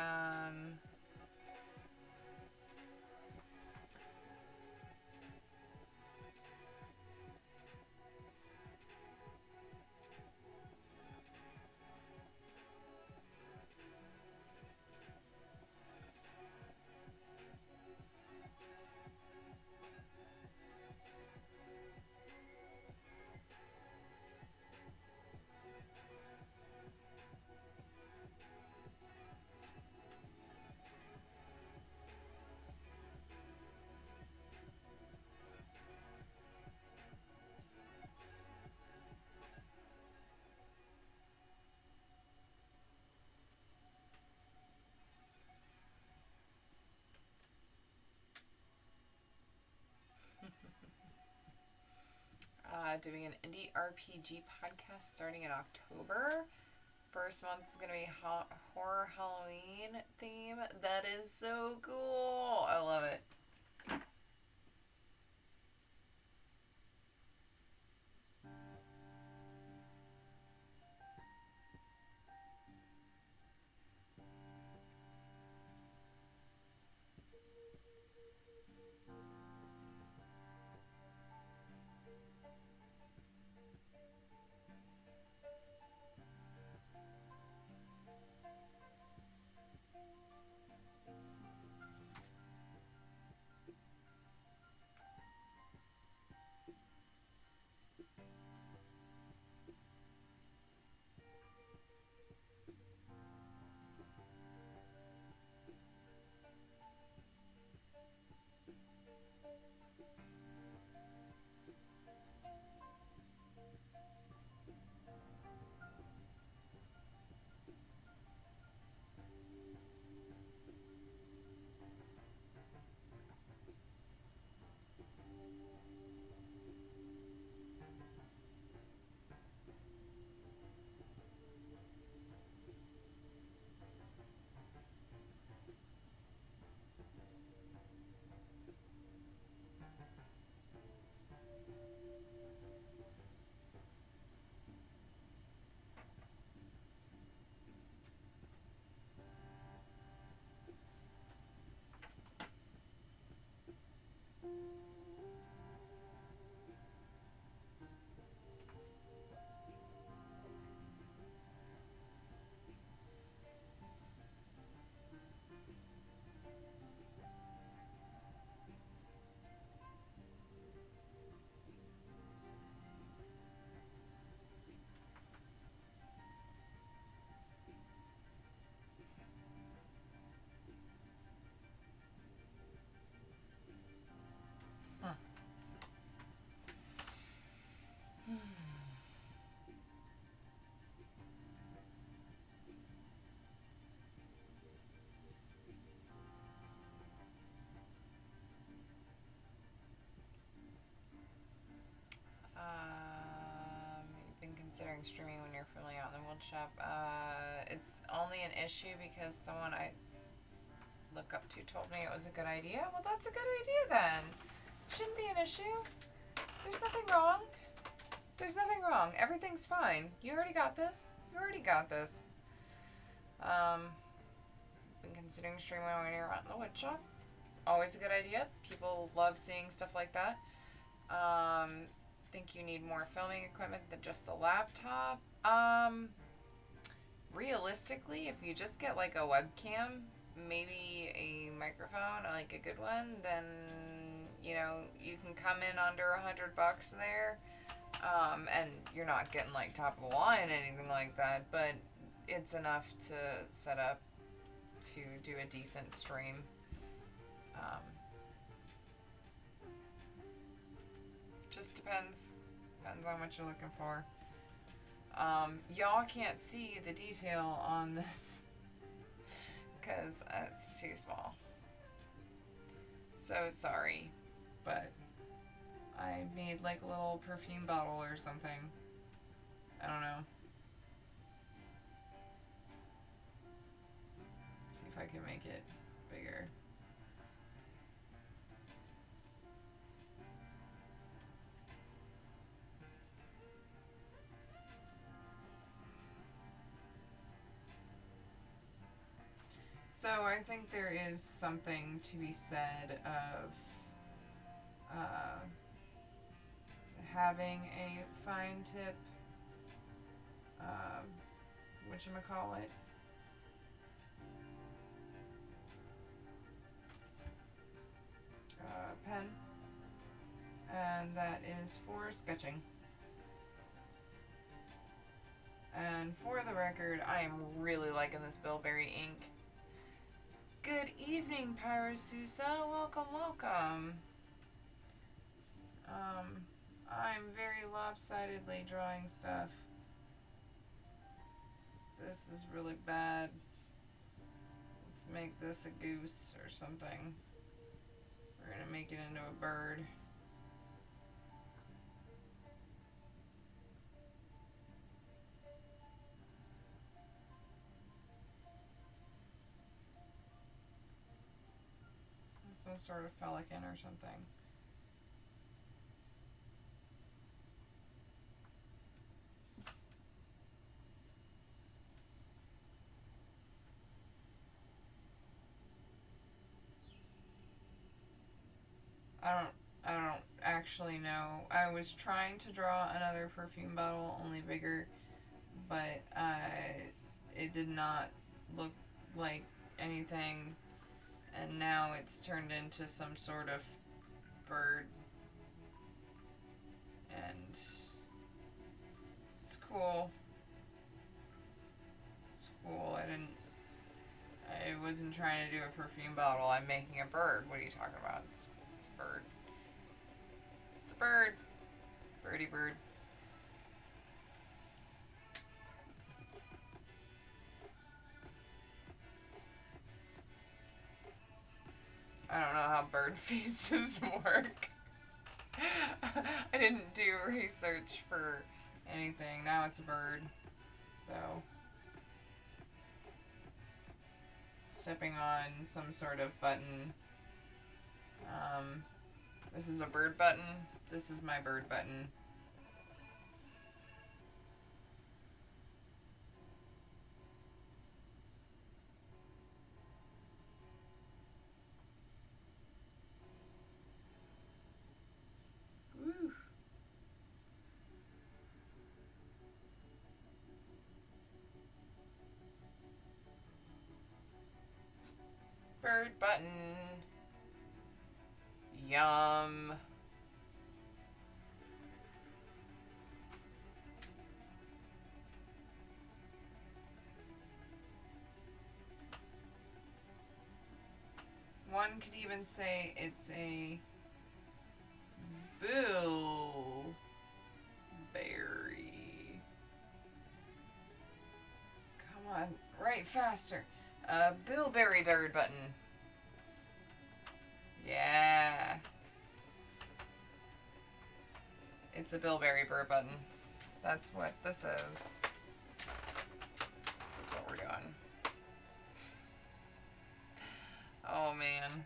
A: Doing an indie RPG podcast starting in October. First month is going to be horror Halloween theme. That is so cool. I love it. considering streaming when you're fully out in the wood shop? It's only an issue because someone I look up to told me it was a good idea. Well, that's a good idea then. Shouldn't be an issue. There's nothing wrong. There's nothing wrong. Everything's fine. You already got this. You already got this. Been considering streaming when you're out in the wood shop. Always a good idea. People love seeing stuff like that. Think you need more filming equipment than just a laptop. Realistically, if you just get like a webcam, maybe a microphone, like a good one, then you know you can come in under $100 there, and you're not getting like top of the line anything like that, but it's enough to set up to do a decent stream. Just depends on what you're looking for. Y'all can't see the detail on this because it's too small. So sorry, but I made like a little perfume bottle or something. I don't know. Let's see if I can make it bigger. So I think there is something to be said of having a fine tip, whatchamacallit, pen, and that is for sketching. And for the record, I am really liking this bilberry ink. Good evening, Pyrasusa. Welcome, welcome. I'm very lopsidedly drawing stuff. This is really bad. Let's make this a goose or something. We're gonna make it into a bird. Some sort of pelican or something. I don't actually know. I was trying to draw another perfume bottle, only bigger, but it did not look like anything. And now it's turned into some sort of bird. And it's cool. It's cool. I wasn't trying to do a perfume bottle. I'm making a bird. What are you talking about? It's a bird. It's a bird. Birdie bird. I don't know how bird faces work. I didn't do research for anything. Now it's a bird, though. Stepping on some sort of button. This is a bird button. This is my bird button. Woo. Bird button. Yum. One could even say it's a bilberry. Come on, write faster. Bilberry bird button. Yeah. It's a bilberry bird button. That's what this is. This is what we're doing. Oh man.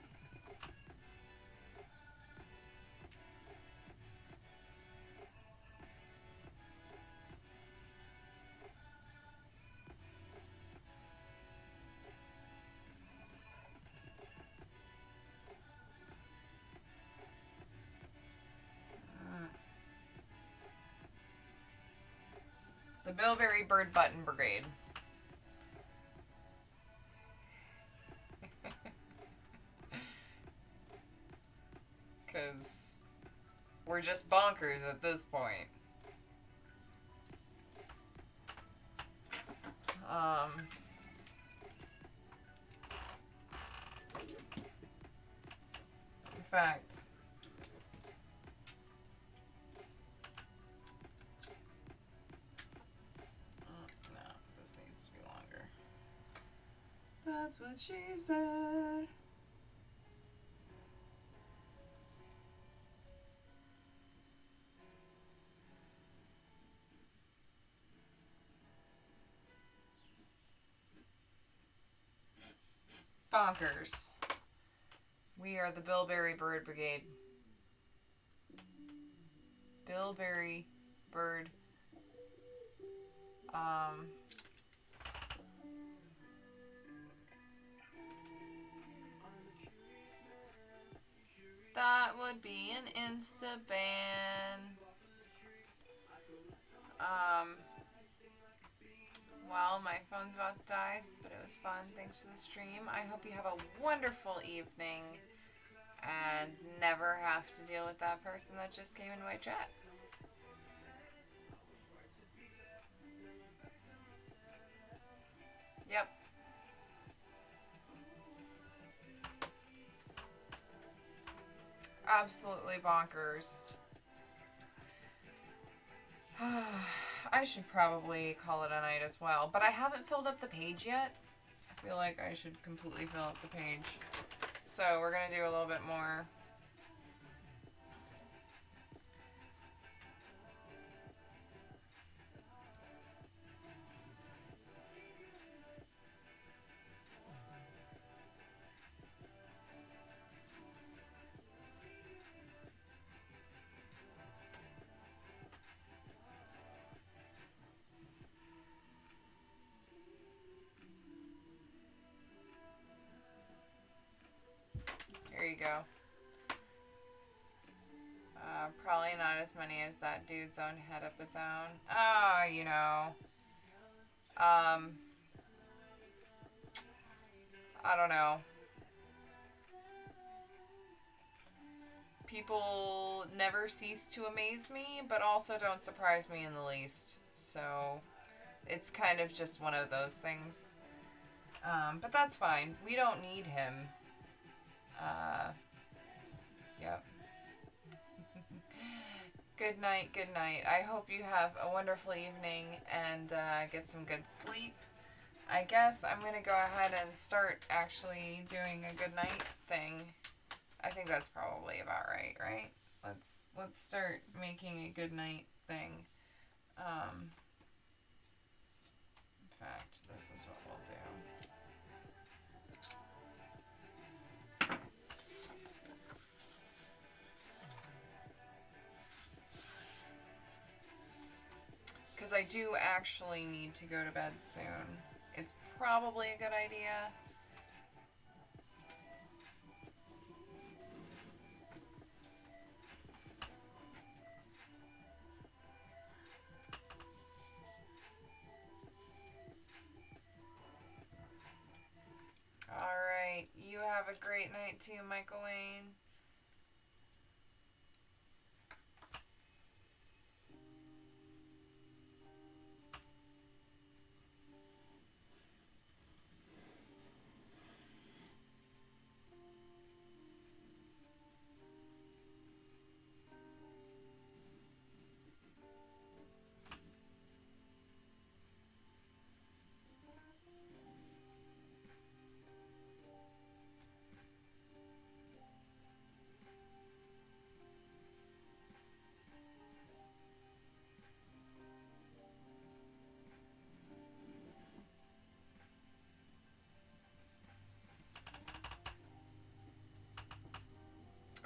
A: The Bilberry Bird Button Brigade. Because we're just bonkers at this point. In fact, no, this needs to be longer. That's what she said. Bonkers. We are the Bilberry Bird Brigade. Bilberry Bird. That would be an Insta ban. Well, my phone's about to die, but it was fun. Thanks for the stream. I hope you have a wonderful evening and never have to deal with that person that just came into my chat. Yep. Absolutely bonkers. I should probably call it a night as well, but I haven't filled up the page yet. I feel like I should completely fill up the page. So we're going to do a little bit more. Here you go. Probably not as many as that dude's own head up his own. Oh, you know. I don't know. People never cease to amaze me, but also don't surprise me in the least. So, it's kind of just one of those things. But that's fine. We don't need him. Yep. Good night, good night. I hope you have a wonderful evening and get some good sleep. I guess I'm going to go ahead and start actually doing a good night thing. I think that's probably about right? Let's start making a good night thing. In fact, this is what we'll do. Because I do actually need to go to bed soon. It's probably a good idea. Alright, you have a great night too, Michael Wayne.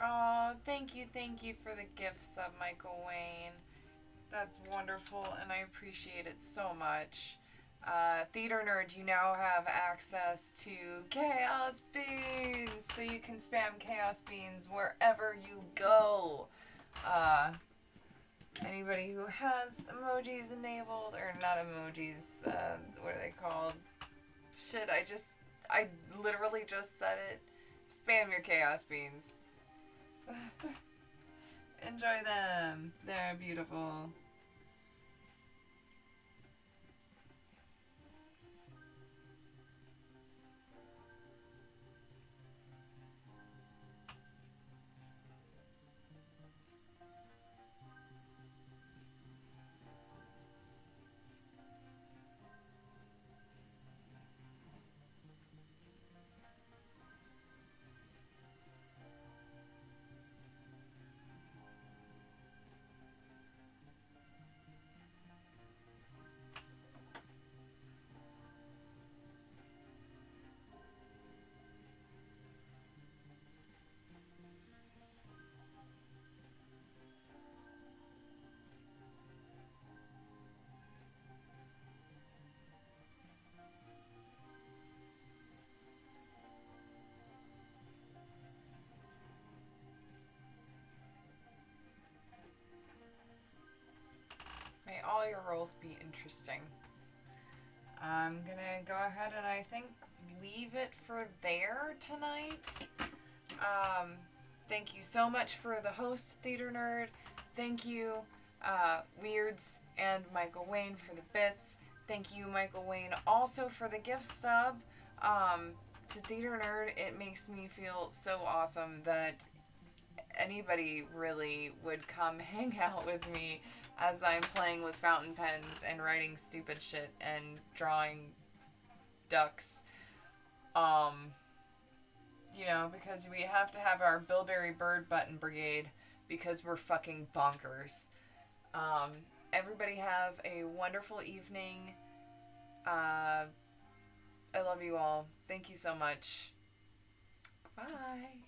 A: Oh, thank you for the gifts of Michael Wayne. That's wonderful, and I appreciate it so much. Theater Nerd, you now have access to Chaos Beans, so you can spam Chaos Beans wherever you go. Uh, Anybody who has emojis enabled, or not emojis, what are they called? Shit, I literally just said it. Spam your Chaos Beans. Enjoy them. They're beautiful. May all your roles be interesting. I'm gonna go ahead and I think leave it for there tonight. Um, Thank you so much for the host, Theater Nerd. Thank you, Weirds and Michael Wayne for the bits. Thank you, Michael Wayne, also for the gift stub. To Theater Nerd, it makes me feel so awesome that anybody really would come hang out with me as I'm playing with fountain pens and writing stupid shit and drawing ducks. Um, because we have to have our Bilberry Bird Button Brigade because we're fucking bonkers. Um, Everybody have a wonderful evening. I love you all. Thank you so much. Bye.